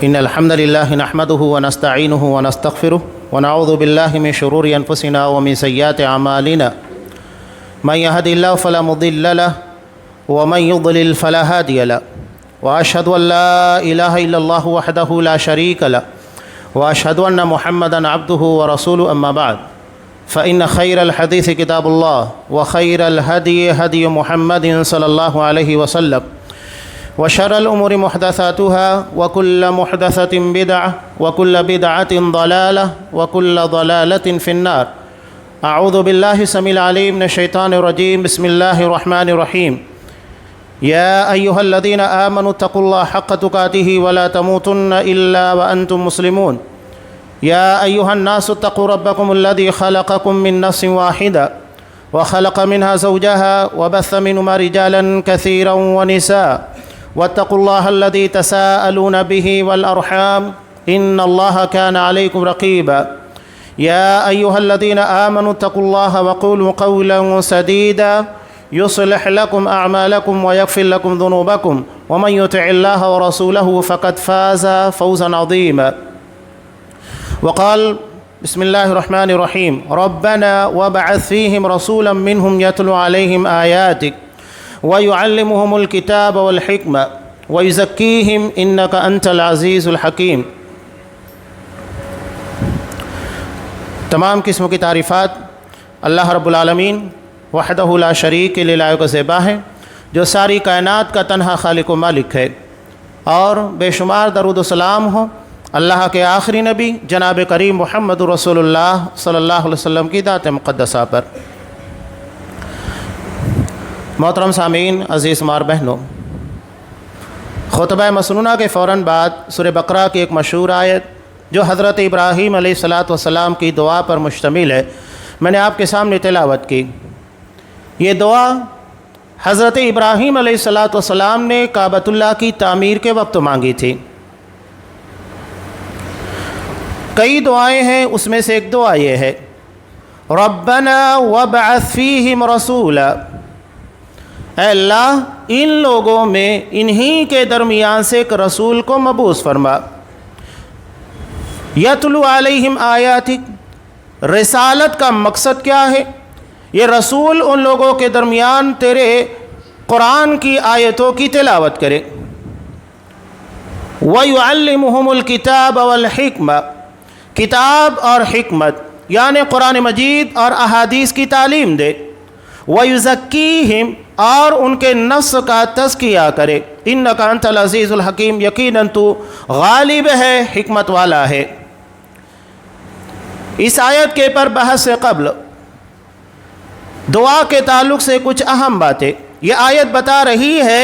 إن الحمد لله نحمده ونستعينه ونستغفره ونعوذ بالله من شرور أنفسنا ومن سيئات أعمالنا من يهد الله فلا مضل له ومن يضلل فلا هادي له وأشهد أن لا إله إلا الله وحده لا شريك له وأشهد أن محمدا عبده ورسوله أما بعد فإن خير الحديث كتاب الله وخير الهدي هدي محمد صلى الله عليه وسلم وشر الأمور محدثاتها وكل محدثة بدعة وكل بدعة ضلالة وكل ضلالة في النار. أعوذ بالله السميع العليم من الشيطان الرجيم. بسم الله الرحمن الرحيم. يا أيها الذين آمنوا اتقوا الله حق تقاته ولا تموتن إلا وأنتم مسلمون. يا أيها الناس اتقوا ربكم الذي خلقكم من نفس واحدة وخلق منها زوجها وبث منهما رجالا كثيرا ونساء واتقوا الله الذي تساءلون به والأرحام إن الله كان عليكم رقيبا. يا أيها الذين آمنوا اتقوا الله وقولوا قولا سديدا يصلح لكم أعمالكم ويغفر لكم ذنوبكم ومن يطع الله ورسوله فقد فاز فوزا عظيما. وقال بسم الله الرحمن الرحيم ربنا وابعث فيهم رسولا منهم يتلو عليهم آياتك ويعلمهم الكتاب والحكمة ويزكيهم إنك أنت العزيز الحكيم. تمام قسم کی تعریفات اللہ رب العالمین وحدہ لا شریک للہ کا زیبا ہے جو ساری کائنات کا تنہا خالق و مالک ہے، اور بے شمار درود و سلام ہو اللہ کے آخری نبی جناب کریم محمد رسول اللہ صلی اللہ علیہ وسلم کی ذات مقدسہ پر. محترم سامعین، عزیز مار بہنوں، خطبہ مسنونہ کے فوراً بعد سورہ بقرہ کی ایک مشہور آیت جو حضرت ابراہیم علیہ السلام کی دعا پر مشتمل ہے میں نے آپ کے سامنے تلاوت کی. یہ دعا حضرت ابراہیم علیہ السلام نے کعبۃ اللہ کی تعمیر کے وقت مانگی تھی. کئی دعائیں ہیں، اس میں سے ایک دعا یہ ہے ربنا وابعث فیہم رسولا، اے اللہ ان لوگوں میں انہی کے درمیان سے ایک رسول کو مبعوث فرما. یتلو علیہم آیاتک، رسالت کا مقصد کیا ہے؟ یہ رسول ان لوگوں کے درمیان تیرے قرآن کی آیتوں کی تلاوت کرے. وَيُعَلِّمُهُمُ الْكِتَابَ وَالْحِكْمَةَ، کتاب اور حکمت یعنی قرآن مجید اور احادیث کی تعلیم دے. وَيُزَكِّيهِمْ، اور ان کے نفس کا تزکیہ کرے. اِنَّكَ أَنْتَ الْعَزِيزُ الْحَكِيمُ، یقیناً تو غالب ہے، حکمت والا ہے. اس آیت کے پر بحث سے قبل دعا کے تعلق سے کچھ اہم باتیں. یہ آیت بتا رہی ہے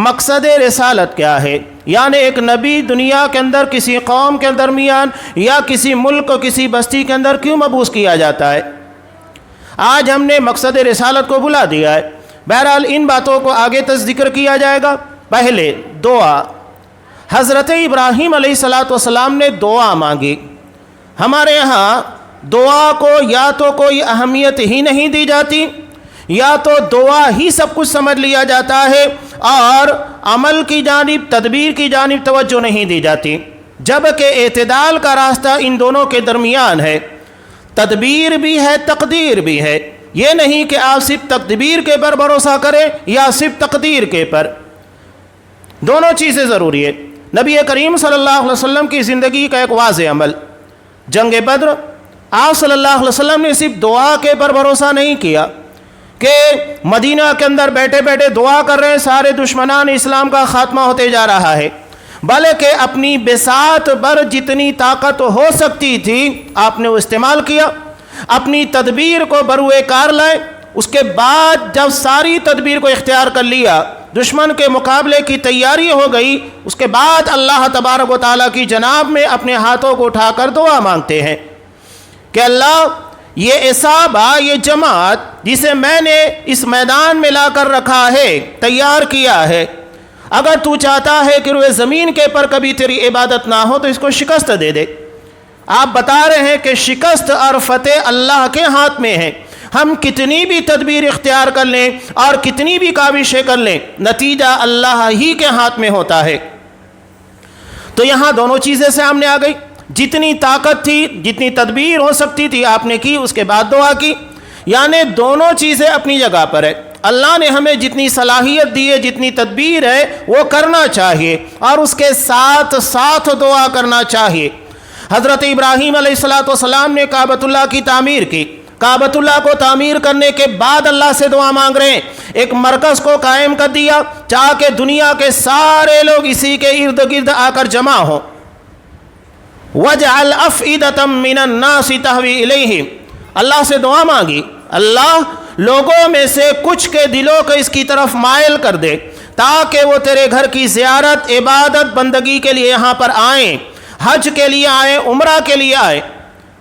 مقصد رسالت کیا ہے، یعنی ایک نبی دنیا کے اندر کسی قوم کے درمیان یا کسی ملک و کسی بستی کے اندر کیوں مبعوث کیا جاتا ہے. آج ہم نے مقصد رسالت کو بلا دیا ہے. بہرحال ان باتوں کو آگے تک ذکر کیا جائے گا. پہلے دعا، حضرت ابراہیم علیہ السلام نے دعا مانگی. ہمارے یہاں دعا کو یا تو کوئی اہمیت ہی نہیں دی جاتی، یا تو دعا ہی سب کچھ سمجھ لیا جاتا ہے اور عمل کی جانب، تدبیر کی جانب توجہ نہیں دی جاتی، جبکہ اعتدال کا راستہ ان دونوں کے درمیان ہے. تدبیر بھی ہے، تقدیر بھی ہے. یہ نہیں کہ آپ صرف تدبیر کے پر بھروسہ کریں یا صرف تقدیر کے پر، دونوں چیزیں ضروری ہے. نبی کریم صلی اللہ علیہ وسلم کی زندگی کا ایک واضح عمل جنگ بدر، آپ صلی اللہ علیہ وسلم نے صرف دعا کے پر بھروسہ نہیں کیا کہ مدینہ کے اندر بیٹھے بیٹھے دعا کر رہے ہیں سارے دشمنان اسلام کا خاتمہ ہوتے جا رہا ہے، بلکہ اپنی بساط پر جتنی طاقت ہو سکتی تھی آپ نے وہ استعمال کیا، اپنی تدبیر کو بروئے کار لائے. اس کے بعد جب ساری تدبیر کو اختیار کر لیا، دشمن کے مقابلے کی تیاری ہو گئی، اس کے بعد اللہ تبارک و تعالیٰ کی جناب میں اپنے ہاتھوں کو اٹھا کر دعا مانگتے ہیں کہ اللہ یہ اصحابہ، یہ جماعت جسے میں نے اس میدان میں لا کر رکھا ہے، تیار کیا ہے، اگر تو چاہتا ہے کہ روئے زمین کے پر کبھی تیری عبادت نہ ہو تو اس کو شکست دے دے. آپ بتا رہے ہیں کہ شکست اور فتح اللہ کے ہاتھ میں ہے. ہم کتنی بھی تدبیر اختیار کر لیں اور کتنی بھی کاوشیں کر لیں، نتیجہ اللہ ہی کے ہاتھ میں ہوتا ہے. تو یہاں دونوں چیزیں سامنے آ گئی، جتنی طاقت تھی، جتنی تدبیر ہو سکتی تھی آپ نے کی، اس کے بعد دعا کی، یعنی دونوں چیزیں اپنی جگہ پر ہے۔ اللہ نے ہمیں جتنی صلاحیت دی ہے، جتنی تدبیر ہے، وہ کرنا چاہیے اور اس کے ساتھ ساتھ دعا کرنا چاہیے۔ حضرت ابراہیم علیہ السلام نے کعبۃ اللہ کی تعمیر کی، کعبۃ اللہ کو تعمیر کرنے کے بعد اللہ سے دعا مانگ رہے ہیں، ایک مرکز کو قائم کر دیا تاکہ دنیا کے سارے لوگ اسی کے ارد گرد آ کر جمع ہوں۔ وَاجْعَلْ أَفْئِدَةً مِّنَ النَّاسِ تَهْوِي إِلَيْهِمْ، اللہ سے دعا مانگی، اللہ لوگوں میں سے کچھ کے دلوں کو اس کی طرف مائل کر دے تاکہ وہ تیرے گھر کی زیارت، عبادت، بندگی کے لیے یہاں پر آئیں، حج کے لیے آئیں، عمرہ کے لیے آئیں۔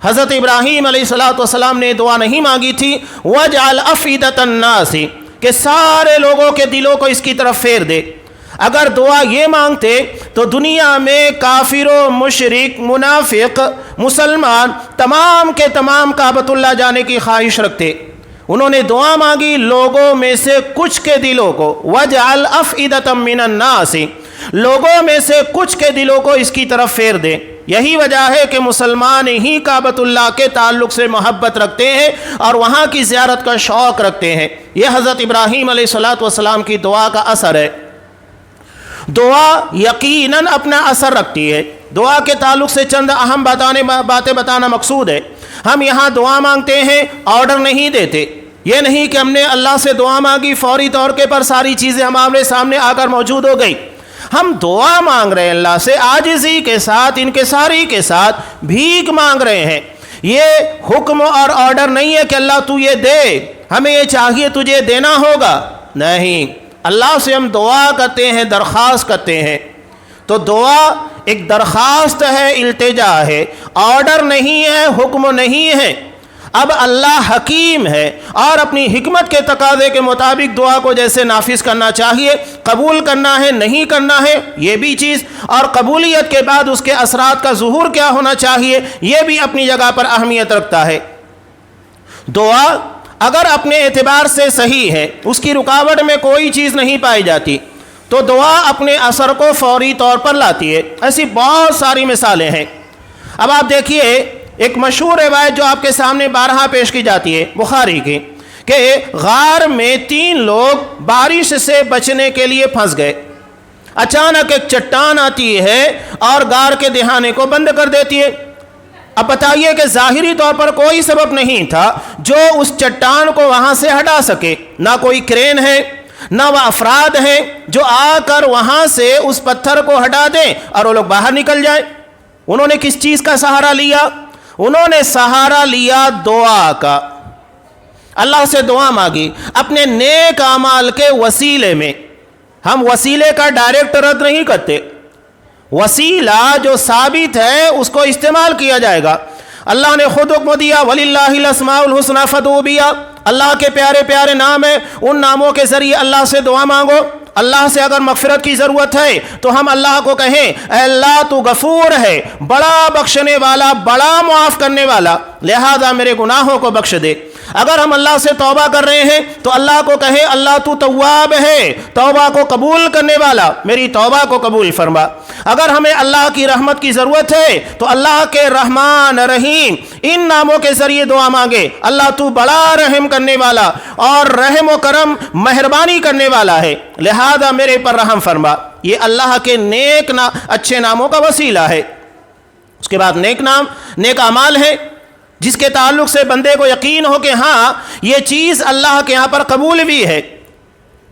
حضرت ابراہیم علیہ السلام نے دعا نہیں مانگی تھی وَاجْعَلْ أَفْئِدَةَ النَّاسِ، کہ سارے لوگوں کے دلوں کو اس کی طرف پھیر دے۔ اگر دعا یہ مانگتے تو دنیا میں کافر و مشرک، منافق، مسلمان تمام کے تمام کعبۃ اللہ جانے کی خواہش رکھتے۔ انہوں نے دعا مانگی لوگوں میں سے کچھ کے دلوں کو، وَاجْعَلْ أَفْئِدَةً مِّنَ النَّاسِ، لوگوں میں سے کچھ کے دلوں کو اس کی طرف پھیر دے۔ یہی وجہ ہے کہ مسلمان ہی کعبۃ اللہ کے تعلق سے محبت رکھتے ہیں اور وہاں کی زیارت کا شوق رکھتے ہیں۔ یہ حضرت ابراہیم علیہ السلام کی دعا کا اثر ہے۔ دعا یقیناً اپنا اثر رکھتی ہے۔ دعا کے تعلق سے چند اہم باتیں بتانا مقصود ہے۔ ہم یہاں دعا مانگتے ہیں، آرڈر نہیں دیتے۔ یہ نہیں کہ ہم نے اللہ سے دعا مانگی، فوری طور پر ساری چیزیں ہمارے سامنے آ کر موجود ہو گئی۔ ہم دعا مانگ رہے ہیں اللہ سے، عاجزی کے ساتھ، انکساری کے ساتھ بھیک مانگ رہے ہیں۔ یہ حکم اور آرڈر نہیں ہے کہ اللہ تو یہ دے، ہمیں یہ چاہیے تجھے دینا ہوگا، نہیں۔ اللہ سے ہم دعا کرتے ہیں، درخواست کرتے ہیں۔ تو دعا ایک درخواست ہے، التجا ہے، آرڈر نہیں ہے، حکم نہیں ہے۔ اب اللہ حکیم ہے اور اپنی حکمت کے تقاضے کے مطابق دعا کو جیسے نافذ کرنا چاہیے، قبول کرنا ہے، نہیں کرنا ہے، یہ بھی چیز، اور قبولیت کے بعد اس کے اثرات کا ظہور کیا ہونا چاہیے، یہ بھی اپنی جگہ پر اہمیت رکھتا ہے۔ دعا اگر اپنے اعتبار سے صحیح ہے، اس کی رکاوٹ میں کوئی چیز نہیں پائی جاتی، تو دعا اپنے اثر کو فوری طور پر لاتی ہے۔ ایسی بہت ساری مثالیں ہیں۔ اب آپ دیکھیے ایک مشہور روایت جو آپ کے سامنے بارہا پیش کی جاتی ہے بخاری کی، کہ غار میں 3 لوگ بارش سے بچنے کے لیے پھنس گئے۔ اچانک ایک چٹان آتی ہے اور غار کے دہانے کو بند کر دیتی ہے۔ اب بتائیے کہ ظاہری طور پر کوئی سبب نہیں تھا جو اس چٹان کو وہاں سے ہٹا سکے، نہ کوئی کرین ہے، نہ وہ افراد ہیں جو آ کر وہاں سے اس پتھر کو ہٹا دیں اور وہ لوگ باہر نکل جائیں۔ انہوں نے کس چیز کا سہارا لیا؟ انہوں نے سہارا لیا دعا کا۔ اللہ سے دعا مانگی اپنے نیک اعمال کے وسیلے میں۔ ہم وسیلے کا ڈائریکٹ رد نہیں کرتے، وسیلہ جو ثابت ہے اس کو استعمال کیا جائے گا۔ اللہ نے خود حکم دیا وَلِلَّهِ الْأَسْمَاءُ الْحُسْنَىٰ فَادْعُوهُ بِهَا، اللہ کے پیارے پیارے نام ہیں، ان ناموں کے ذریعے اللہ سے دعا مانگو۔ اللہ سے اگر مغفرت کی ضرورت ہے تو ہم اللہ کو کہیں اے اللہ تو غفور ہے، بڑا بخشنے والا، بڑا معاف کرنے والا، لہذا میرے گناہوں کو بخش دے۔ اگر ہم اللہ سے توبہ کر رہے ہیں تو اللہ کو کہیں اللہ تو تواب ہے، توبہ کو قبول کرنے والا، میری توبہ کو قبول فرما۔ اگر ہمیں اللہ کی رحمت کی ضرورت ہے تو اللہ کے رحمان رحیم ان ناموں کے ذریعے دعا مانگے۔ اللہ تو بڑا رحم کرنے والا اور رحم و کرم مہربانی کرنے والا ہے، لہذا میرے پر رحم فرما۔ یہ اللہ کے نیک اچھے ناموں کا وسیلہ ہے۔ اس کے بعد نیک نام، نیک اعمال ہے جس کے تعلق سے بندے کو یقین ہو کہ ہاں یہ چیز اللہ کے یہاں پر قبول بھی ہے،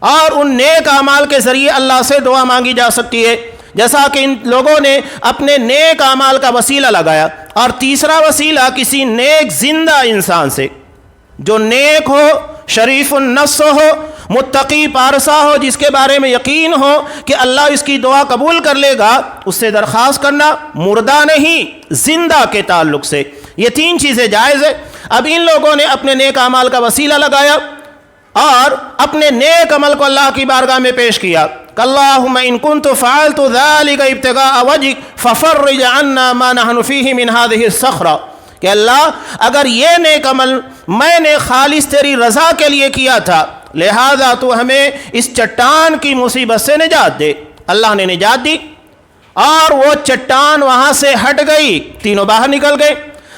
اور ان نیک اعمال کے ذریعے اللہ سے دعا مانگی جا سکتی ہے، جیسا کہ ان لوگوں نے اپنے نیک اعمال کا وسیلہ لگایا۔ اور تیسرا وسیلہ کسی نیک زندہ انسان سے جو نیک ہو، شریف النفس ہو، متقی پارسا ہو، جس کے بارے میں یقین ہو کہ اللہ اس کی دعا قبول کر لے گا، اس سے درخواست کرنا، مردہ نہیں زندہ کے تعلق سے۔ یہ 3 چیزیں جائز ہے۔ اب ان لوگوں نے اپنے نیک اعمال کا وسیلہ لگایا اور اپنے نیک عمل کو اللہ کی بارگاہ میں پیش کیا۔ اللہم ان کنت فعلت ذلک ابتغاء وجہک ففرج عنا ما نحن فیہ من هذه الصخرہ، کہ اللہ اگر یہ نیک عمل میں نے خالص تیری رضا کے لیے کیا تھا، لہذا تو ہمیں اس چٹان کی مصیبت سے نجات دے۔ اللہ نے نجات دی اور وہ چٹان وہاں سے ہٹ گئی، تینوں باہر نکل گئے۔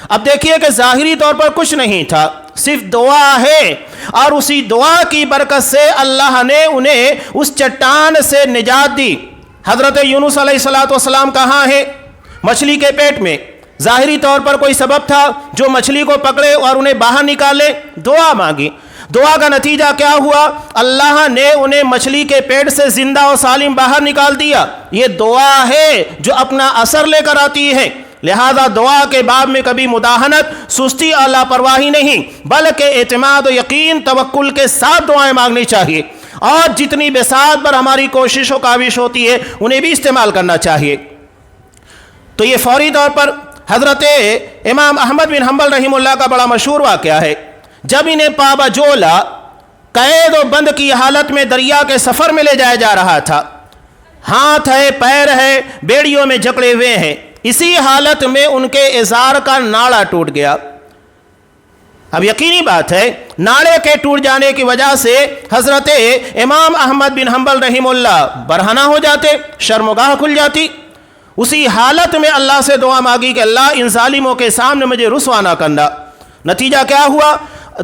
اب دیکھیے کہ ظاہری طور پر کچھ نہیں تھا، صرف دعا ہے، اور اسی دعا کی برکت سے اللہ نے انہیں اس چٹان سے نجات دی۔ حضرت یونس علیہ السلام کہاں ہے؟ مچھلی کے پیٹ میں۔ ظاہری طور پر کوئی سبب تھا جو مچھلی کو پکڑے اور انہیں باہر نکالے؟ دعا مانگی۔ دعا کا نتیجہ کیا ہوا؟ اللہ نے انہیں مچھلی کے پیٹ سے زندہ و سالم باہر نکال دیا۔ یہ دعا ہے جو اپنا اثر لے کر آتی ہے۔ لہذا دعا کے باب میں کبھی مداہنت، سستی اور لاپرواہی نہیں، بلکہ اعتماد و یقین، توکل کے ساتھ دعائیں مانگنی چاہیے، اور جتنی بساط پر ہماری کوشش و کاوش ہوتی ہے انہیں بھی استعمال کرنا چاہیے۔ تو یہ فوری طور پر حضرت امام احمد بن حنبل رحمہ اللہ کا بڑا مشہور واقعہ ہے۔ جب انہیں پابجولہ قید و بند کی حالت میں دریا کے سفر میں لے جایا جا رہا تھا، ہاتھ ہے، پیر ہے، بیڑیوں میں جکڑے ہوئے ہیں، اسی حالت میں ان کے ازار کا ناڑا ٹوٹ گیا۔ اب یقینی بات ہے ناڑے کے ٹوٹ جانے کی وجہ سے حضرت امام احمد بن حنبل رحمہ اللہ برہنہ ہو جاتے، شرمگاہ کھل جاتی۔ اسی حالت میں اللہ سے دعا مانگی کہ اللہ ان ظالموں کے سامنے مجھے رسوا نہ کرنا۔ نتیجہ کیا ہوا؟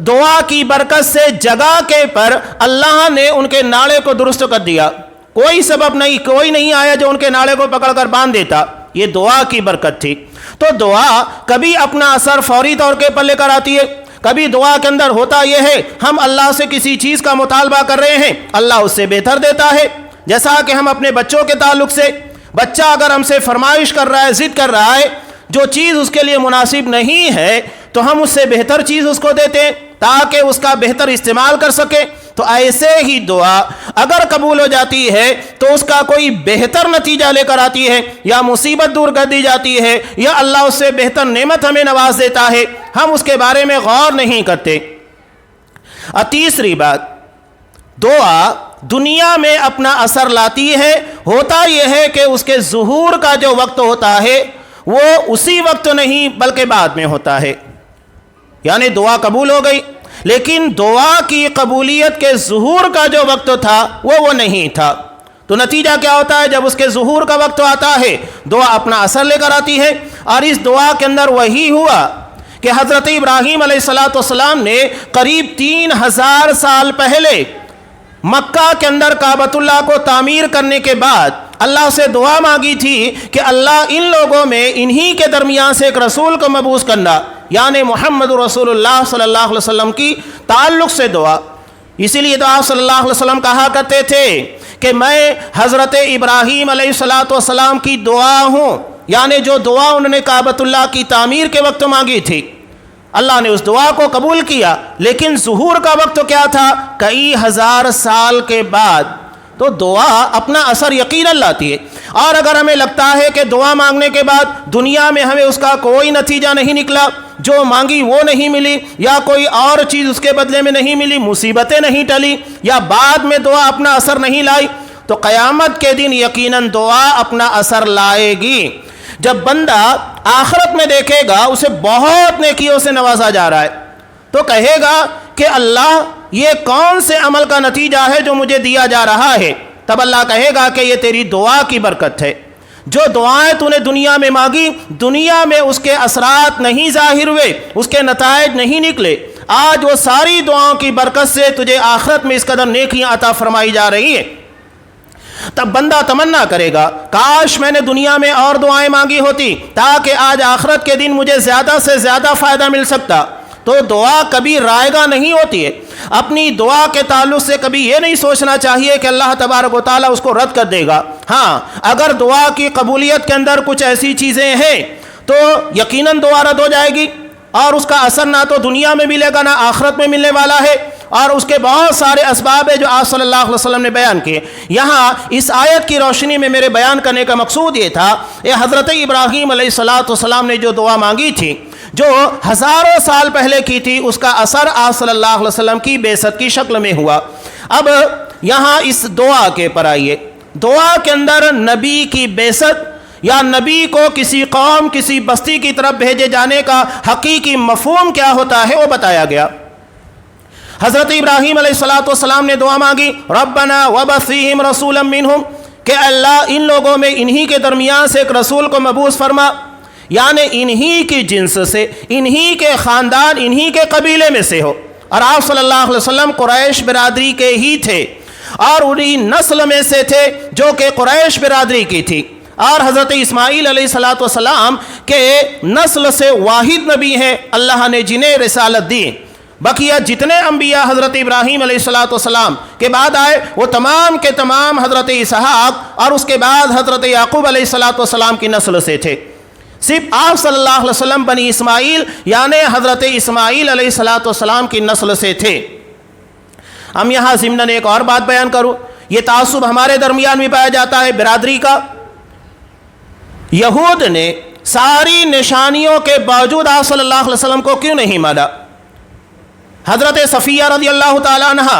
دعا کی برکت سے جگہ کے پر اللہ نے ان کے ناڑے کو درست کر دیا۔ کوئی سبب نہیں، کوئی نہیں آیا جو ان کے ناڑے کو پکڑ کر باندھ دیتا، یہ دعا کی برکت تھی۔ تو دعا کبھی اپنا اثر فوری طور کے پر لے کر آتی ہے، کبھی دعا کے اندر ہوتا یہ ہے ہم اللہ سے کسی چیز کا مطالبہ کر رہے ہیں، اللہ اس سے بہتر دیتا ہے۔ جیسا کہ ہم اپنے بچوں کے تعلق سے، بچہ اگر ہم سے فرمائش کر رہا ہے، ضد کر رہا ہے، جو چیز اس کے لیے مناسب نہیں ہے تو ہم اس سے بہتر چیز اس کو دیتے ہیں تاکہ اس کا بہتر استعمال کر سکے۔ تو ایسے ہی دعا اگر قبول ہو جاتی ہے تو اس کا کوئی بہتر نتیجہ لے کر آتی ہے، یا مصیبت دور کر دی جاتی ہے، یا اللہ اس سے بہتر نعمت ہمیں نواز دیتا ہے، ہم اس کے بارے میں غور نہیں کرتے۔ اور تیسری بات، دعا دنیا میں اپنا اثر لاتی ہے، ہوتا یہ ہے کہ اس کے ظہور کا جو وقت ہوتا ہے وہ اسی وقت نہیں بلکہ بعد میں ہوتا ہے۔ یعنی دعا قبول ہو گئی، لیکن دعا کی قبولیت کے ظہور کا جو وقت تھا وہ نہیں تھا۔ تو نتیجہ کیا ہوتا ہے؟ جب اس کے ظہور کا وقت آتا ہے دعا اپنا اثر لے کر آتی ہے۔ اور اس دعا کے اندر وہی ہوا کہ حضرت ابراہیم علیہ السلام نے قریب 3000 سال پہلے مکہ کے اندر کعبۃ اللہ کو تعمیر کرنے کے بعد اللہ سے دعا مانگی تھی کہ اللہ ان لوگوں میں انہی کے درمیان سے ایک رسول کو مبعوث کرنا، یعنی محمد رسول اللہ صلی اللہ علیہ وسلم کی تعلق سے دعا۔ اسی لیے تو آپ صلی اللہ علیہ وسلم کہا کرتے تھے کہ میں حضرت ابراہیم علیہ السلام کی دعا ہوں، یعنی جو دعا انہوں نے کعبۃ اللہ کی تعمیر کے وقت مانگی تھی، اللہ نے اس دعا کو قبول کیا، لیکن ظہور کا وقت کیا تھا؟ کئی ہزار سال کے بعد۔ تو دعا اپنا اثر یقیناً لاتی ہے۔ اور اگر ہمیں لگتا ہے کہ دعا مانگنے کے بعد دنیا میں ہمیں اس کا کوئی نتیجہ نہیں نکلا، جو مانگی وہ نہیں ملی، یا کوئی اور چیز اس کے بدلے میں نہیں ملی، مصیبتیں نہیں ٹلی، یا بعد میں دعا اپنا اثر نہیں لائی، تو قیامت کے دن یقیناً دعا اپنا اثر لائے گی۔ جب بندہ آخرت میں دیکھے گا اسے بہت نیکیوں سے نوازا جا رہا ہے تو کہے گا کہ اللہ یہ کون سے عمل کا نتیجہ ہے جو مجھے دیا جا رہا ہے؟ تب اللہ کہے گا کہ یہ تیری دعا کی برکت ہے۔ جو دعائیں تو نے دنیا میں مانگی، دنیا میں اس کے اثرات نہیں ظاہر ہوئے، اس کے نتائج نہیں نکلے، آج وہ ساری دعاؤں کی برکت سے تجھے آخرت میں اس قدر نیکیاں عطا فرمائی جا رہی ہیں۔ تب بندہ تمنا کرے گا کاش میں نے دنیا میں اور دعائیں مانگی ہوتی تاکہ آج آخرت کے دن مجھے زیادہ سے زیادہ فائدہ مل سکتا۔ تو دعا کبھی رائے گاہ نہیں ہوتی ہے۔ اپنی دعا کے تعلق سے کبھی یہ نہیں سوچنا چاہیے کہ اللہ تبارک و تعالیٰ اس کو رد کر دے گا۔ ہاں، اگر دعا کی قبولیت کے اندر کچھ ایسی چیزیں ہیں تو یقیناً دعا رد ہو جائے گی، اور اس کا اثر نہ تو دنیا میں ملے گا نہ آخرت میں ملنے والا ہے، اور اس کے بہت سارے اسباب ہیں جو آپ صلی اللہ علیہ وسلم نے بیان کیے۔ یہاں اس آیت کی روشنی میں میرے بیان کرنے کا مقصود یہ تھا کہ حضرت ابراہیم علیہ السلام نے جو دعا مانگی تھی، جو ہزاروں سال پہلے کی تھی، اس کا اثر آپ صلی اللہ علیہ وسلم کی بعثت کی شکل میں ہوا۔ اب یہاں اس دعا کے پر آئیے، دعا کے اندر نبی کی بعثت یا نبی کو کسی قوم، کسی بستی کی طرف بھیجے جانے کا حقیقی مفہوم کیا ہوتا ہے وہ بتایا گیا۔ حضرت ابراہیم علیہ السلام نے دعا مانگی، ربنا وبعث فیہم رسولا منہم، کہ اللہ ان لوگوں میں انہی کے درمیان سے ایک رسول کو مبعوث فرما، یعنی انہی کی جنس سے، انہی کے خاندان، انہی کے قبیلے میں سے ہو۔ اور آپ صلی اللہ علیہ وسلم قریش برادری کے ہی تھے اور انہی نسل میں سے تھے جو کہ قریش برادری کی تھی، اور حضرت اسماعیل علیہ السلام کے نسل سے واحد نبی ہیں اللہ نے جنہیں رسالت دی۔ بقیہ جتنے انبیاء حضرت ابراہیم علیہ السلام کے بعد آئے وہ تمام کے تمام حضرت اسحاق اور اس کے بعد حضرت یعقوب علیہ السلام کی نسل سے تھے۔ صرف آپ صلی اللہ علیہ وسلم بنی اسماعیل یعنی حضرت اسماعیل علیہ السلام کی نسل سے تھے۔ ہم یہاں ضمناً ایک اور بات بیان کروں، یہ تعصب ہمارے درمیان بھی پایا جاتا ہے برادری کا۔ یہود نے ساری نشانیوں کے باوجود آپ صلی اللہ علیہ وسلم کو کیوں نہیں مانا؟ حضرت صفیہ رضی اللہ تعالیٰ عنہ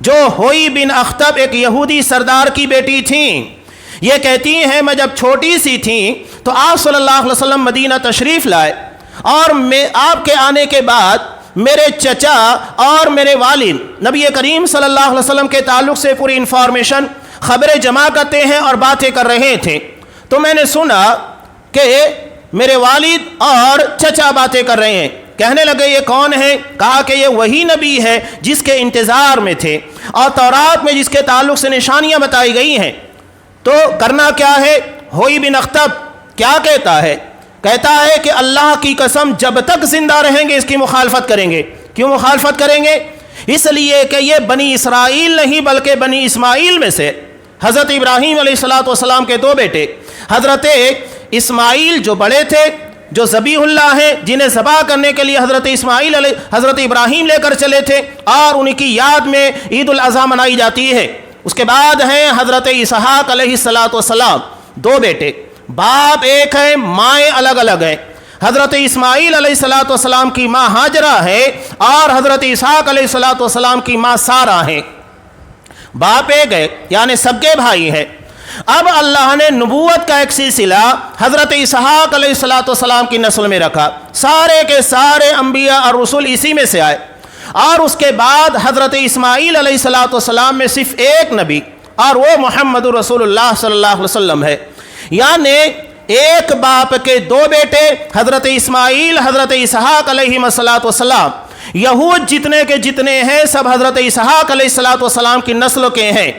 جو ہوئی بن اخطب ایک یہودی سردار کی بیٹی تھیں، یہ کہتی ہیں میں جب چھوٹی سی تھیں تو آپ صلی اللہ علیہ وسلم مدینہ تشریف لائے، اور میں آپ کے آنے کے بعد میرے چچا اور میرے والد نبی کریم صلی اللہ علیہ وسلم کے تعلق سے پوری انفارمیشن خبریں جمع کرتے ہیں اور باتیں کر رہے تھے، تو میں نے سنا کہ میرے والد اور چچا باتیں کر رہے ہیں۔ کہنے لگے یہ کون ہے؟ کہا کہ یہ وہی نبی ہے جس کے انتظار میں تھے اور تورات میں جس کے تعلق سے نشانیاں بتائی گئی ہیں۔ تو کرنا کیا ہے؟ ہوئی بن اخطب کیا کہتا ہے؟ کہتا ہے کہ اللہ کی قسم جب تک زندہ رہیں گے اس کی مخالفت کریں گے۔ کیوں مخالفت کریں گے؟ اس لیے کہ یہ بنی اسرائیل نہیں بلکہ بنی اسماعیل میں سے حضرت ابراہیم علیہ السلام کے دو بیٹے حضرت اسماعیل جو بڑے تھے، جو ذبیح اللہ ہیں، جنہیں ذبح کرنے کے لیے حضرت ابراہیم لے کر چلے تھے اور ان کی یاد میں عید الاضحیٰ منائی جاتی ہے۔ اس کے بعد ہیں حضرت اسحاق علیہ السلام، دو بیٹے، باپ ایک ہے، مائیں الگ الگ ہیں۔ حضرت اسماعیل علیہ السلام کی ماں ہاجرہ ہے اور حضرت اسحاق علیہ السلام کی ماں سارہ ہیں۔ باپ ایک ہے یعنی سگے بھائی ہیں۔ اب اللہ نے نبوت کا ایک سلسلہ حضرت اسحاق علیہ السلام کی نسل میں رکھا، سارے کے سارے انبیاء اور رسول اسی میں سے آئے، اور اس کے بعد حضرت اسماعیل علیہ السلام میں صرف ایک نبی اور وہ محمد رسول اللہ صلی اللہ علیہ وسلم ہے، یعنی ایک باپ کے دو بیٹے حضرت اسماعیل حضرت اسحاق علیہ السلام۔ یہود جتنے کے جتنے ہیں سب حضرت اسحاق علیہ السلام کی نسل کے ہیں۔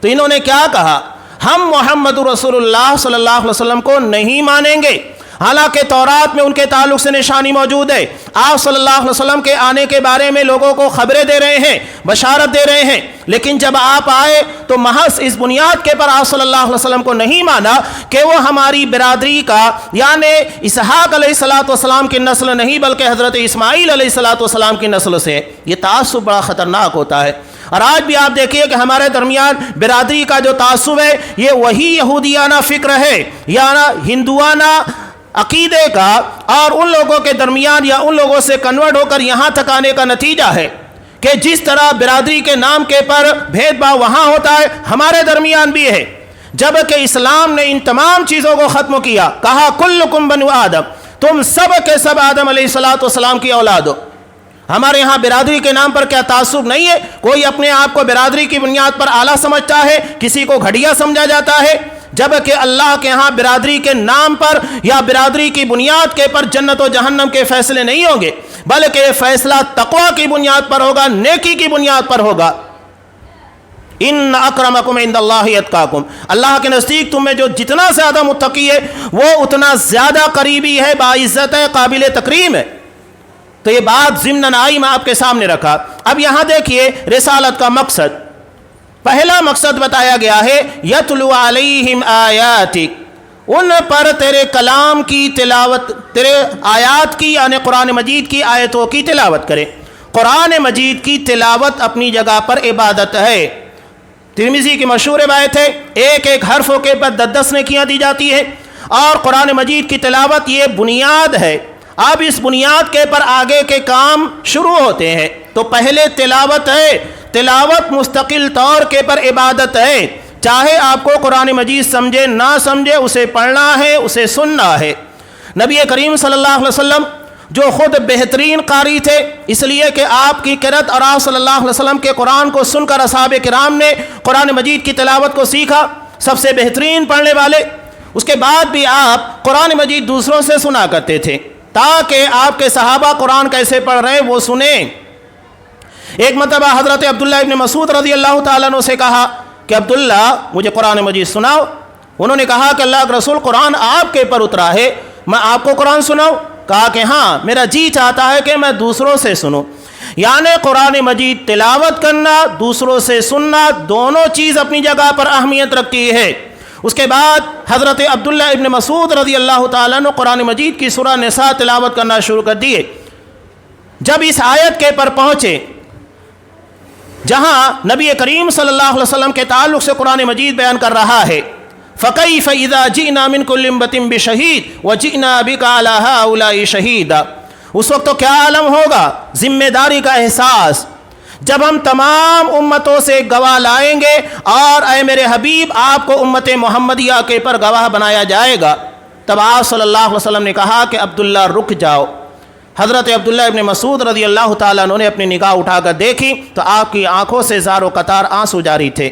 تو انہوں نے کیا کہا؟ ہم محمد رسول اللہ صلی اللہ علیہ وسلم کو نہیں مانیں گے، حالانکہ تورات میں ان کے تعلق سے نشانی موجود ہے، آپ صلی اللہ علیہ وسلم کے آنے کے بارے میں لوگوں کو خبریں دے رہے ہیں، بشارت دے رہے ہیں، لیکن جب آپ آئے تو محض اس بنیاد کے پر آپ صلی اللہ علیہ وسلم کو نہیں مانا کہ وہ ہماری برادری کا یعنی اسحاق علیہ السلام کی نسل نہیں بلکہ حضرت اسماعیل علیہ السلام کی نسل سے۔ یہ تعصب بڑا خطرناک ہوتا ہے، اور آج بھی آپ دیکھیے کہ ہمارے درمیان برادری کا جو تعصب ہے یہ وہی یہودیانہ فکر ہے یا ہندوانہ عقیدے کا، اور ان لوگوں کے درمیان یا ان لوگوں سے کنورٹ ہو کر یہاں تک آنے کا نتیجہ ہے کہ جس طرح برادری کے نام کے پر بھید بھاؤ وہاں ہوتا ہے ہمارے درمیان بھی ہے، جبکہ اسلام نے ان تمام چیزوں کو ختم کیا، کہا کلکم بنو آدم، تم سب کے سب آدم علیہ السلام کی اولاد ہو۔ ہمارے یہاں برادری کے نام پر کیا تعصب نہیں ہے؟ کوئی اپنے آپ کو برادری کی بنیاد پر اعلیٰ سمجھتا ہے، کسی کو گھٹیا سمجھا جاتا ہے، جبکہ اللہ کے ہاں برادری کے نام پر یا برادری کی بنیاد کے پر جنت و جہنم کے فیصلے نہیں ہوں گے، بلکہ یہ فیصلہ تقوی کی بنیاد پر ہوگا، نیکی کی بنیاد پر ہوگا۔ ان اکرمکم عند اللہ اتقاکم، اللہ کے نزدیک تم میں جو جتنا زیادہ متقی ہے وہ اتنا زیادہ قریبی ہے، باعزت ہے، قابل تکریم ہے۔ تو یہ بات ضمناً آئی میں آپ کے سامنے رکھا۔ اب یہاں دیکھیے رسالت کا مقصد، پہلا مقصد بتایا گیا ہے یتلو علیہم آیاتک، ان پر تیرے کلام کی تلاوت، تیرے آیات کی یعنی قرآن مجید کی آیتوں کی تلاوت کرے۔ قرآن مجید کی تلاوت اپنی جگہ پر عبادت ہے۔ ترمذی کی مشہور روایت ہے، ایک ایک حرفوں کے پر 10 نیکیاں دی جاتی ہیں، اور قرآن مجید کی تلاوت یہ بنیاد ہے۔ اب اس بنیاد کے پر آگے کے کام شروع ہوتے ہیں، تو پہلے تلاوت ہے، تلاوت مستقل طور کے پر عبادت ہے، چاہے آپ کو قرآن مجید سمجھے نہ سمجھے اسے پڑھنا ہے، اسے سننا ہے۔ نبی کریم صلی اللہ علیہ وسلم جو خود بہترین قاری تھے، اس لیے کہ آپ کی قرأت اور آپ صلی اللہ علیہ وسلم کے قرآن کو سن کر اصحاب کرام نے قرآن مجید کی تلاوت کو سیکھا۔ سب سے بہترین پڑھنے والے. اس کے بعد بھی آپ قرآن مجید دوسروں سے سنا کرتے تھے تاکہ آپ کے صحابہ قرآن کیسے پڑھ رہے ہیں وہ سنیں. ایک مرتبہ حضرت عبداللہ ابن مسعود رضی اللہ تعالیٰ عنہ سے کہا کہ عبداللہ مجھے قرآن مجید سناؤ. انہوں نے کہا کہ اللہ کے رسول قرآن آپ کے پر اترا ہے، میں آپ کو قرآن سناؤں؟ کہا کہ ہاں، میرا جی چاہتا ہے کہ میں دوسروں سے سنوں. یعنی قرآن مجید تلاوت کرنا، دوسروں سے سننا، دونوں چیز اپنی جگہ پر اہمیت رکھتی ہے. اس کے بعد حضرت عبداللہ ابن مسعود رضی اللہ تعالیٰ عنہ قرآن مجید کی سورہ نساء تلاوت کرنا شروع کر دیے. جب اس آیت کے پر پہنچے جہاں نبی کریم صلی اللہ علیہ وسلم کے تعلق سے قرآن مجید بیان کر رہا ہے فَكَيْفَ إِذَا جِئْنَا مِنْ كُلِّ أُمَّةٍ بِشَهِيدٍ وَجِئْنَا بِكَ عَلَى هَؤُلَاءِ شَهِيدًا. اس وقت تو کیا عالم ہوگا، ذمہ داری کا احساس، جب ہم تمام امتوں سے گواہ لائیں گے اور اے میرے حبیب آپ کو امت محمدیہ کے پر گواہ بنایا جائے گا. تب آپ صلی اللہ علیہ وسلم نے کہا کہ عبداللہ رک جاؤ. حضرت عبداللہ ابن مسعود رضی اللہ تعالیٰ عنہ نے اپنی نگاہ اٹھا کر دیکھی تو آپ کی آنکھوں سے زار و قطار آنسو جاری تھے.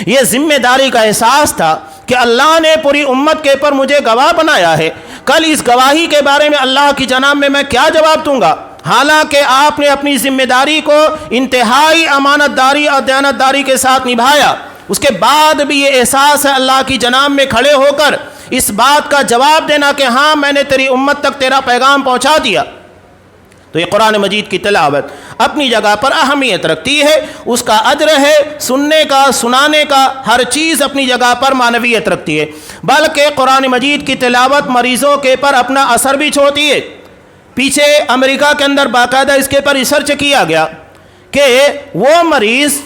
یہ ذمہ داری کا احساس تھا کہ اللہ نے پوری امت کے پر مجھے گواہ بنایا ہے، کل اس گواہی کے بارے میں اللہ کی جناب میں کیا جواب دوں گا. حالانکہ آپ نے اپنی ذمہ داری کو انتہائی امانت داری اور دیانت داری کے ساتھ نبھایا. اس کے بعد بھی یہ احساس ہے اللہ کی جناب میں کھڑے ہو کر اس بات کا جواب دینا کہ ہاں میں نے تیری امت تک تیرا پیغام پہنچا دیا. تو یہ قرآن مجید کی تلاوت اپنی جگہ پر اہمیت رکھتی ہے، اس کا اجر ہے، سننے کا، سنانے کا، ہر چیز اپنی جگہ پر معنویت رکھتی ہے. بلکہ قرآن مجید کی تلاوت مریضوں کے پر اپنا اثر بھی چھوڑتی ہے. پیچھے امریکہ کے اندر باقاعدہ اس کے پر ریسرچ کیا گیا کہ وہ مریض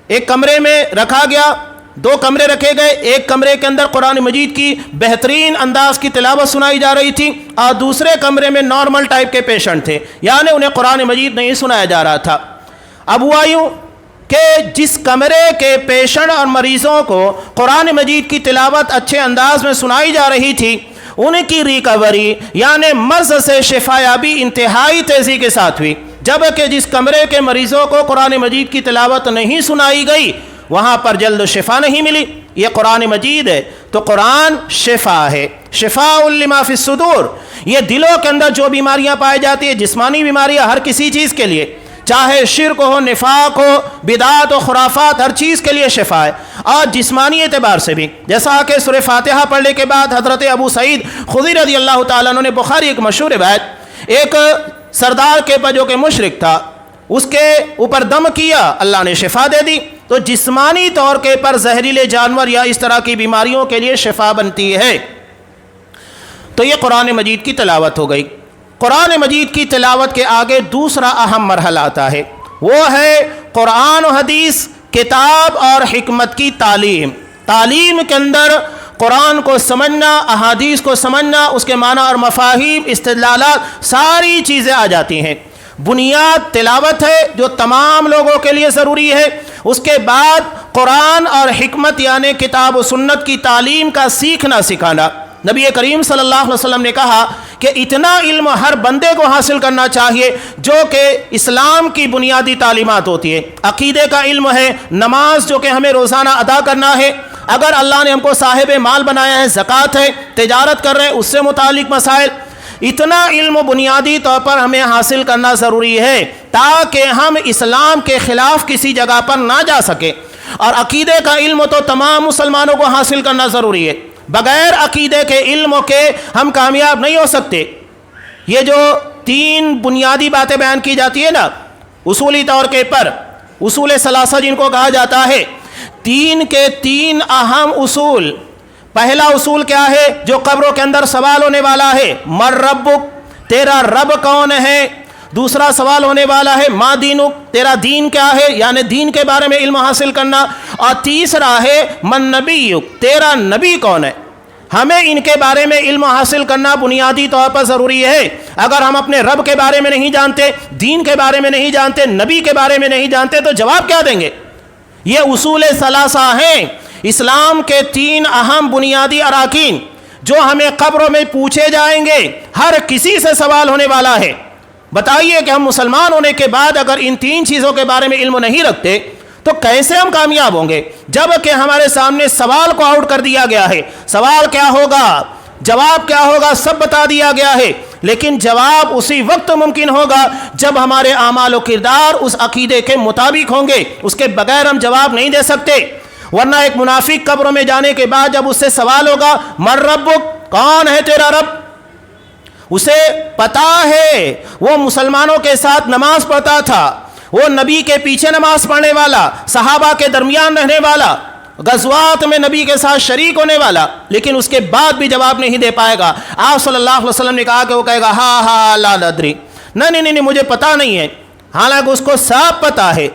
ایک کمرے میں رکھا گیا، 2 کمرے رکھے گئے، ایک کمرے کے اندر قرآن مجید کی بہترین انداز کی تلاوت سنائی جا رہی تھی اور دوسرے کمرے میں نارمل ٹائپ کے پیشنٹ تھے، یعنی انہیں قرآن مجید نہیں سنایا جا رہا تھا. اب ہوا یوں کہ جس کمرے کے پیشنٹ اور مریضوں کو قرآن مجید کی تلاوت اچھے انداز میں سنائی جا رہی تھی ان کی ریکوری یعنی مرض سے شفایابی انتہائی تیزی کے ساتھ ہوئی، جبکہ جس کمرے کے مریضوں کو قرآن مجید کی تلاوت نہیں سنائی گئی وہاں پر جلد شفا نہیں ملی. یہ قرآن مجید ہے تو قرآن شفا ہے، شفاء لما فی الصدور. یہ دلوں کے اندر جو بیماریاں پائی جاتی ہیں، جسمانی بیماریاں ہر کسی چیز کے لیے، چاہے شرک ہو، نفاق ہو، بدعات و خرافات، ہر چیز کے لیے شفا ہے. اور جسمانی اعتبار سے بھی جیسا کہ سورہ فاتحہ پڑھنے کے بعد حضرت ابو سعید خدری رضی اللہ تعالیٰ عنہ نے بخاری ایک مشہور روایت، ایک سردار کے پر جو کہ مشرک تھا اس کے اوپر دم کیا، اللہ نے شفا دے دی. تو جسمانی طور کے پر زہریلے جانور یا اس طرح کی بیماریوں کے لیے شفا بنتی ہے. تو یہ قرآن مجید کی تلاوت ہو گئی. قرآن مجید کی تلاوت کے آگے دوسرا اہم مرحلہ آتا ہے، وہ ہے قرآن و حدیث، کتاب اور حکمت کی تعلیم. تعلیم کے اندر قرآن کو سمجھنا، احادیث کو سمجھنا، اس کے معنی اور مفاہیم، استدلالات، ساری چیزیں آ جاتی ہیں. بنیاد تلاوت ہے جو تمام لوگوں کے لیے ضروری ہے. اس کے بعد قرآن اور حکمت یعنی کتاب و سنت کی تعلیم کا سیکھنا سکھانا. نبی کریم صلی اللہ علیہ وسلم نے کہا کہ اتنا علم ہر بندے کو حاصل کرنا چاہیے جو کہ اسلام کی بنیادی تعلیمات ہوتی ہے. عقیدے کا علم ہے، نماز جو کہ ہمیں روزانہ ادا کرنا ہے، اگر اللہ نے ہم کو صاحب مال بنایا ہے، زکوٰۃ ہے، تجارت کر رہے ہیں، اس سے متعلق مسائل، اتنا علم بنیادی طور پر ہمیں حاصل کرنا ضروری ہے تاکہ ہم اسلام کے خلاف کسی جگہ پر نہ جا سکیں. اور عقیدے کا علم تو تمام مسلمانوں کو حاصل کرنا ضروری ہے. بغیر عقیدے کے علم کے ہم کامیاب نہیں ہو سکتے. یہ جو 3 بنیادی باتیں بیان کی جاتی ہے نا اصولی طور کے پر، اصول ثلاثہ جن کو کہا جاتا ہے، 3 کے 3 اہم اصول. پہلا اصول کیا ہے جو قبروں کے اندر سوال ہونے والا ہے، من ربک، تیرا رب کون ہے. دوسرا سوال ہونے والا ہے ما دینک، تیرا دین کیا ہے، یعنی دین کے بارے میں علم حاصل کرنا. اور تیسرا ہے من نبیک، تیرا نبی کون ہے. ہمیں ان کے بارے میں علم حاصل کرنا بنیادی طور پر ضروری ہے. اگر ہم اپنے رب کے بارے میں نہیں جانتے، دین کے بارے میں نہیں جانتے، نبی کے بارے میں نہیں جانتے تو جواب کیا دیں گے. یہ اصول ثلاثہ ہیں، اسلام کے 3 اہم بنیادی اراکین جو ہمیں قبروں میں پوچھے جائیں گے. ہر کسی سے سوال ہونے والا ہے. بتائیے کہ ہم مسلمان ہونے کے بعد اگر ان 3 چیزوں کے بارے میں علم نہیں رکھتے تو کیسے ہم کامیاب ہوں گے جب کہ ہمارے سامنے سوال کو آؤٹ کر دیا گیا ہے؟ سوال کیا ہوگا، جواب کیا ہوگا، سب بتا دیا گیا ہے، لیکن جواب اسی وقت ممکن ہوگا جب ہمارے اعمال و کردار اس عقیدے کے مطابق ہوں گے، اس کے بغیر ہم جواب نہیں دے سکتے۔ ورنہ ایک منافق قبر میں جانے کے بعد جب اس سے سوال ہوگا من ربک، کون ہے تیرا رب، اسے پتا ہے وہ مسلمانوں کے ساتھ نماز پڑھتا تھا، وہ نبی کے پیچھے نماز پڑھنے والا، صحابہ کے درمیان رہنے والا، غزوات میں نبی کے ساتھ شریک ہونے والا، لیکن اس کے بعد بھی جواب نہیں دے پائے گا۔ آپ صلی اللہ علیہ وسلم نے کہا کہ وہ کہے گا ہاں ہاں لا ندری، نہیں مجھے پتا نہیں ہے، حالانکہ اس کو سب پتا ہے،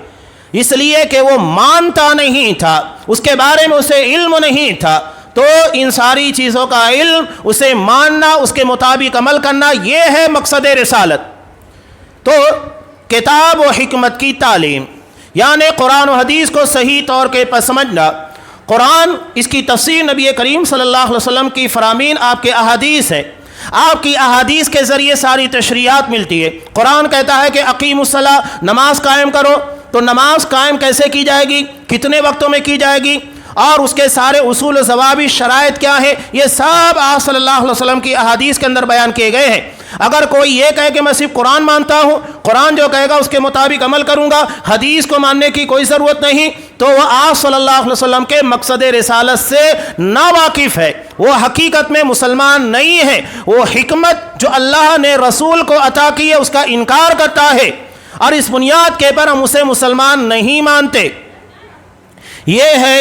اس لیے کہ وہ مانتا نہیں تھا، اس کے بارے میں اسے علم نہیں تھا۔ تو ان ساری چیزوں کا علم، اسے ماننا، اس کے مطابق عمل کرنا، یہ ہے مقصد رسالت۔ تو کتاب و حکمت کی تعلیم یعنی قرآن و حدیث کو صحیح طور پر سمجھنا۔ قرآن، اس کی تفسیر نبی کریم صلی اللہ علیہ وسلم کی فرامین آپ کے احادیث ہے، آپ کی احادیث کے ذریعے ساری تشریعات ملتی ہے۔ قرآن کہتا ہے کہ اقیم الصلاۃ، نماز قائم کرو، تو نماز قائم کیسے کی جائے گی، کتنے وقتوں میں کی جائے گی، اور اس کے سارے اصول و ضوابط، شرائط کیا ہے، یہ سب آپ صلی اللہ علیہ وسلم کی احادیث کے اندر بیان کیے گئے ہیں۔ اگر کوئی یہ کہے کہ میں صرف قرآن مانتا ہوں، قرآن جو کہے گا اس کے مطابق عمل کروں گا، حدیث کو ماننے کی کوئی ضرورت نہیں، تو وہ آپ صلی اللہ علیہ وسلم کے مقصد رسالت سے ناواقف ہے، وہ حقیقت میں مسلمان نہیں ہے، وہ حکمت جو اللہ نے رسول کو عطا کی ہے اس کا انکار کرتا ہے، اور اس بنیاد کے پر ہم اسے مسلمان نہیں مانتے۔ یہ ہے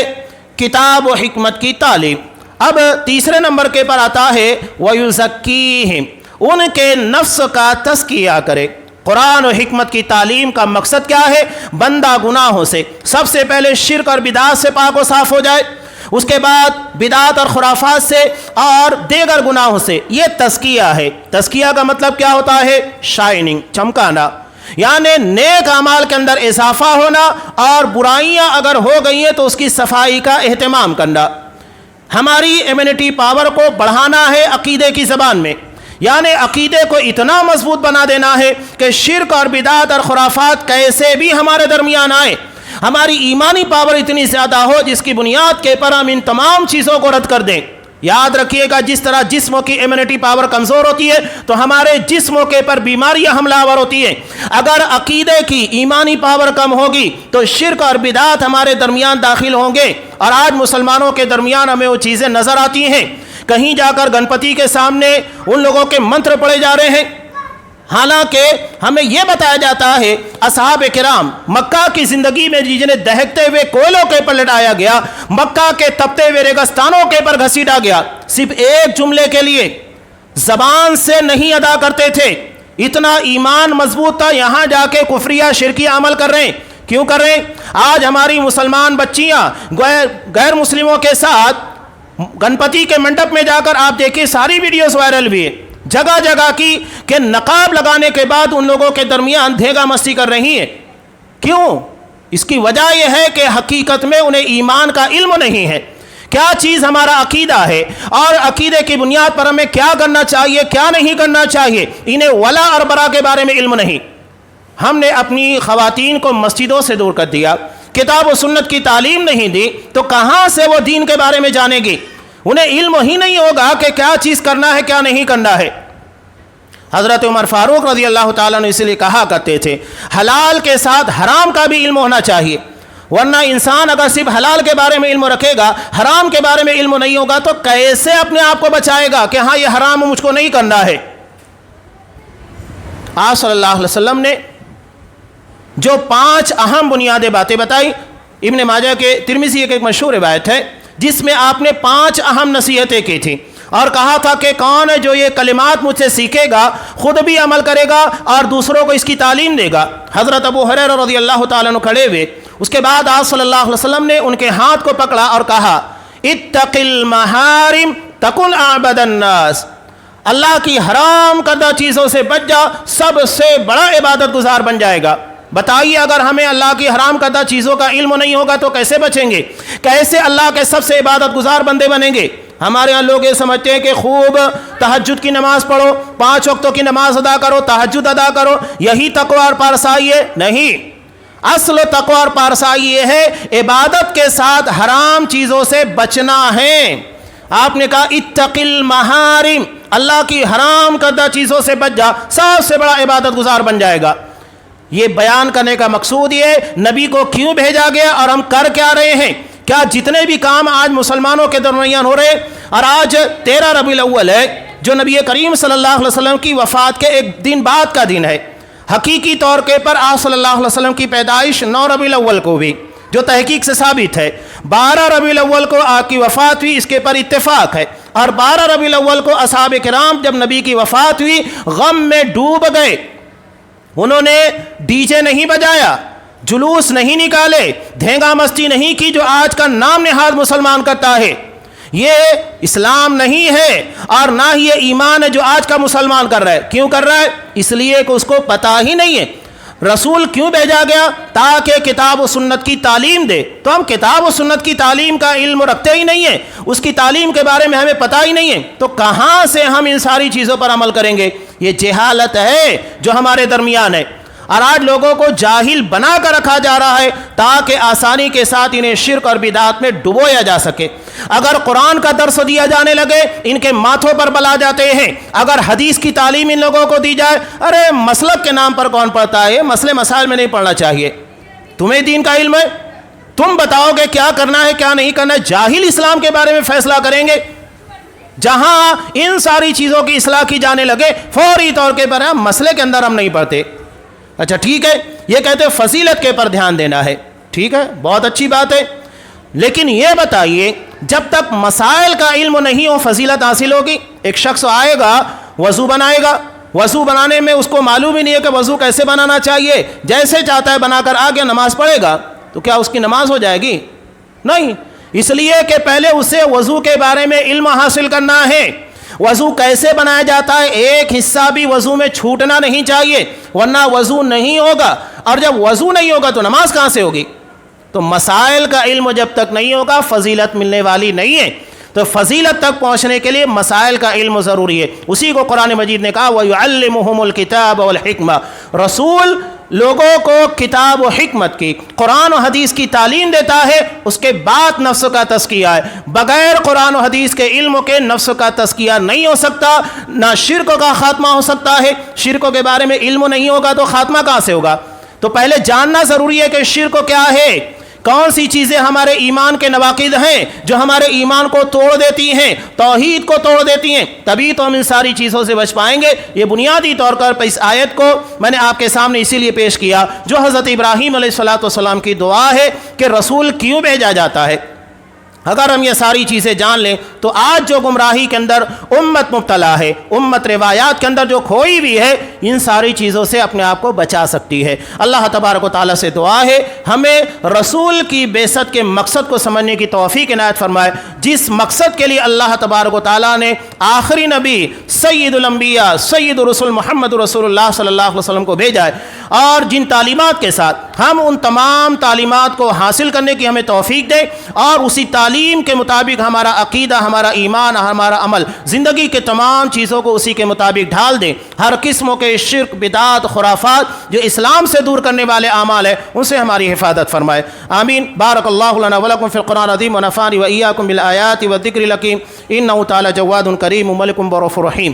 کتاب و حکمت کی تعلیم۔ اب تیسرے نمبر کے پر آتا ہے وَيُزَكِّيهِمْ، ان کے نفس کا تزکیہ کرے۔ قرآن و حکمت کی تعلیم کا مقصد کیا ہے؟ بندہ گناہوں سے، سب سے پہلے شرک اور بدعات سے پاک و صاف ہو جائے، اس کے بعد بدعات اور خرافات سے اور دیگر گناہوں سے، یہ تزکیہ ہے۔ تزکیہ کا مطلب کیا ہوتا ہے؟ شائننگ، چمکانا، یعنی نیک اعمال کے اندر اضافہ ہونا، اور برائیاں اگر ہو گئی ہیں تو اس کی صفائی کا اہتمام کرنا۔ ہماری امیونٹی پاور کو بڑھانا ہے عقیدے کی زبان میں، یعنی عقیدے کو اتنا مضبوط بنا دینا ہے کہ شرک اور بدعت اور خرافات کیسے بھی ہمارے درمیان آئے، ہماری ایمانی پاور اتنی زیادہ ہو جس کی بنیاد کے پر ہم ان تمام چیزوں کو رد کر دیں۔ یاد رکھیے گا، جس طرح جسموں کی امیونٹی پاور کمزور ہوتی ہے تو ہمارے جسموں کے پر بیماریاں حملہ آور ہوتی ہیں۔ اگر عقیدے کی ایمانی پاور کم ہوگی تو شرک اور بدعات ہمارے درمیان داخل ہوں گے، اور آج مسلمانوں کے درمیان ہمیں وہ چیزیں نظر آتی ہیں۔ کہیں جا کر گنپتی کے سامنے ان لوگوں کے منتر پڑے جا رہے ہیں، حالانکہ ہمیں یہ بتایا جاتا ہے اصحاب کرام مکہ کی زندگی میں جنہیں دہکتے ہوئے کوئلوں کے پر لٹایا گیا، مکہ کے تپتے ہوئے ریگستانوں کے پر گھسیٹا گیا، صرف ایک جملے کے لیے زبان سے نہیں ادا کرتے تھے، اتنا ایمان مضبوط تھا، یہاں جا کے کفریہ شرکی عمل کر رہے ہیں۔ کیوں کر رہے ہیں؟ آج ہماری مسلمان بچیاں غیر مسلموں کے ساتھ گنپتی کے منڈپ میں جا کر آپ دیکھیں، ساری ویڈیوز وائرل بھی ہے جگہ جگہ کی، کہ نقاب لگانے کے بعد ان لوگوں کے درمیان دھیگا مستی کر رہی ہیں۔ کیوں؟ اس کی وجہ یہ ہے کہ حقیقت میں انہیں ایمان کا علم نہیں ہے، کیا چیز ہمارا عقیدہ ہے، اور عقیدے کی بنیاد پر ہمیں کیا کرنا چاہیے، کیا نہیں کرنا چاہیے، انہیں ولا اور برا کے بارے میں علم نہیں۔ ہم نے اپنی خواتین کو مسجدوں سے دور کر دیا، کتاب و سنت کی تعلیم نہیں دی، تو کہاں سے وہ دین کے بارے میں جانیں گی؟ انہیں علم ہی نہیں ہوگا کہ کیا چیز کرنا ہے کیا نہیں کرنا ہے۔ حضرت عمر فاروق رضی اللہ تعالیٰ نے اس لیے کہا کرتے تھے حلال کے ساتھ حرام کا بھی علم ہونا چاہیے، ورنہ انسان اگر صرف حلال کے بارے میں علم رکھے گا، حرام کے بارے میں علم نہیں ہوگا، تو کیسے اپنے آپ کو بچائے گا کہ ہاں یہ حرام مجھ کو نہیں کرنا ہے۔ آپ صلی اللہ علیہ وسلم نے جو 5 اہم بنیادی باتیں بتائی، ابن ماجہ کے ترمذی ایک مشہور روایت ہے جس میں آپ نے 5 اہم نصیحتیں کی تھیں، اور کہا تھا کہ کون ہے جو یہ کلمات مجھ سے سیکھے گا، خود بھی عمل کرے گا اور دوسروں کو اس کی تعلیم دے گا۔ حضرت ابو ہریرہ رضی اللہ تعالیٰ عنہ کھڑے ہوئے، اس کے بعد آپ صلی اللہ علیہ وسلم نے ان کے ہاتھ کو پکڑا اور کہا اتق المحارم تکن اعبد الناس، اللہ کی حرام کردہ چیزوں سے بچ جا، سب سے بڑا عبادت گزار بن جائے گا۔ بتائیے اگر ہمیں اللہ کی حرام کردہ چیزوں کا علم نہیں ہوگا تو کیسے بچیں گے، کیسے اللہ کے سب سے عبادت گزار بندے بنیں گے؟ ہمارے یہاں لوگ یہ سمجھتے ہیں کہ خوب تہجد کی نماز پڑھو، 5 وقتوں کی نماز ادا کرو، تہجد ادا کرو، یہی تقوی اور پارسائی ہے۔ نہیں، اصل تقوی اور پارسائی یہ ہے عبادت کے ساتھ حرام چیزوں سے بچنا ہے۔ آپ نے کہا اتق المحارم، اللہ کی حرام کردہ چیزوں سے بچ جا، سب سے بڑا عبادت گزار بن جائے گا۔ یہ بیان کرنے کا مقصود یہ ہے نبی کو کیوں بھیجا گیا اور ہم کر کیا رہے ہیں۔ کیا جتنے بھی کام آج مسلمانوں کے درمیان ہو رہے، اور آج 13 ربیع الاول ہے جو نبی کریم صلی اللہ علیہ وسلم کی وفات کے ایک دن بعد کا دن ہے، حقیقی طور کے پر آپ صلی اللہ علیہ وسلم کی پیدائش 9 ربیع الاول کو ہوئی جو تحقیق سے ثابت ہے، 12 ربیع الاول کو آپ کی وفات ہوئی، اس کے پر اتفاق ہے، اور 12 ربیع الاول کو اصحاب کرام جب نبی کی وفات ہوئی غم میں ڈوب گئے، انہوں نے ڈی جے نہیں بجایا، جلوس نہیں نکالے، دھینگا مستی نہیں کی جو آج کا نام نہاد مسلمان کرتا ہے۔ یہ اسلام نہیں ہے اور نہ ہی یہ ایمان ہے جو آج کا مسلمان کر رہا ہے۔ کیوں کر رہا ہے؟ اس لیے کہ اس کو پتہ ہی نہیں ہے رسول کیوں بھیجا گیا، تاکہ کتاب و سنت کی تعلیم دے۔ تو ہم کتاب و سنت کی تعلیم کا علم رکھتے ہی نہیں ہیں، اس کی تعلیم کے بارے میں ہمیں پتہ ہی نہیں ہے، تو کہاں سے ہم ان ساری چیزوں پر عمل کریں گے؟ یہ جہالت ہے جو ہمارے درمیان ہے، اور آج لوگوں کو جاہل بنا کر رکھا جا رہا ہے تاکہ آسانی کے ساتھ انہیں شرک اور بدعات میں ڈبویا جا سکے۔ اگر قرآن کا درس دیا جانے لگے ان کے ماتھوں پر بلا جاتے ہیں، اگر حدیث کی تعلیم ان لوگوں کو دی جائے، ارے مسلک کے نام پر کون پڑھتا ہے، مسئلے مسائل میں نہیں پڑھنا چاہیے، تمہیں دین کا علم ہے، تم بتاؤ گے کیا کرنا ہے کیا نہیں کرنا ہے، جاہل اسلام کے بارے میں فیصلہ کریں گے۔ جہاں ان ساری چیزوں کی اصلاح کی جانے لگے فوری طور کے پر مسئلے کے اندر ہم نہیں پڑھتے۔ اچھا ٹھیک ہے، یہ کہتے ہیں فضیلت کے پر دھیان دینا ہے، ٹھیک ہے، بہت اچھی بات ہے، لیکن یہ بتائیے جب تک مسائل کا علم نہیں ہو فضیلت حاصل ہوگی؟ ایک شخص آئے گا وضو بنائے گا، وضو بنانے میں اس کو معلوم ہی نہیں ہے کہ وضو کیسے بنانا چاہیے، جیسے چاہتا ہے بنا کر آگے نماز پڑھے گا، تو کیا اس کی نماز ہو جائے گی؟ نہیں، اس لیے کہ پہلے اسے وضو کے بارے میں علم حاصل کرنا ہے۔ وضو کیسے بنایا جاتا ہے ایک حصہ بھی وضو میں چھوٹنا نہیں چاہیے، ورنہ وضو نہیں ہوگا، اور جب وضو نہیں ہوگا تو نماز کہاں سے ہوگی؟ تو مسائل کا علم جب تک نہیں ہوگا فضیلت ملنے والی نہیں ہے۔ تو فضیلت تک پہنچنے کے لیے مسائل کا علم ضروری ہے، اسی کو قرآن مجید نے کہا وَيُعَلِّمُهُمُ الْكِتَابَ وَالْحِكْمَةَ، رسول لوگوں کو کتاب و حکمت کی، قرآن و حدیث کی تعلیم دیتا ہے، اس کے بعد نفس کا تزکیہ ہے۔ بغیر قرآن و حدیث کے علم کے نفس کا تزکیہ نہیں ہو سکتا، نہ شرک کا خاتمہ ہو سکتا ہے۔ شرک کے بارے میں علم نہیں ہوگا تو خاتمہ کہاں سے ہوگا؟ تو پہلے جاننا ضروری ہے کہ شرک کیا ہے، کون سی چیزیں ہمارے ایمان کے نواقض ہیں جو ہمارے ایمان کو توڑ دیتی ہیں، توحید کو توڑ دیتی ہیں، تبھی تو ہم ان ساری چیزوں سے بچ پائیں گے۔ یہ بنیادی طور پر اس آیت کو میں نے آپ کے سامنے اسی لیے پیش کیا جو حضرت ابراہیم علیہ السلام کی دعا ہے کہ رسول کیوں بھیجا جاتا ہے۔ اگر ہم یہ ساری چیزیں جان لیں تو آج جو گمراہی کے اندر امت مبتلا ہے، امت روایات کے اندر جو کھوئی بھی ہے، ان ساری چیزوں سے اپنے آپ کو بچا سکتی ہے۔ اللہ تبارک و تعالیٰ سے دعا ہے ہمیں رسول کی بعثت کے مقصد کو سمجھنے کی توفیق عنایت فرمائے، جس مقصد کے لیے اللہ تبارک و تعالیٰ نے آخری نبی سید الانبیاء سید الرسل محمد رسول اللہ صلی اللہ علیہ وسلم کو بھیجا ہے، اور جن تعلیمات کے ساتھ ہم ان تمام تعلیمات کو حاصل کرنے کی ہمیں توفیق دے، اور اسی تعلیم کے مطابق ہمارا عقیدہ، ہمارا ایمان، ہمارا عمل، زندگی کے تمام چیزوں کو اسی کے مطابق ڈھال دیں۔ ہر قسموں کے شرک، بدعات، خرافات جو اسلام سے دور کرنے والے اعمال ہیں ان سے ہماری حفاظت فرمائے، آمین۔ بارک اللہ لنا ولکم فی القرآن العظیم ونفعنی وإیاکم بالآیات والذکر الحکیم، انہ تعالی جواد کریم ملک برؤوف رحیم۔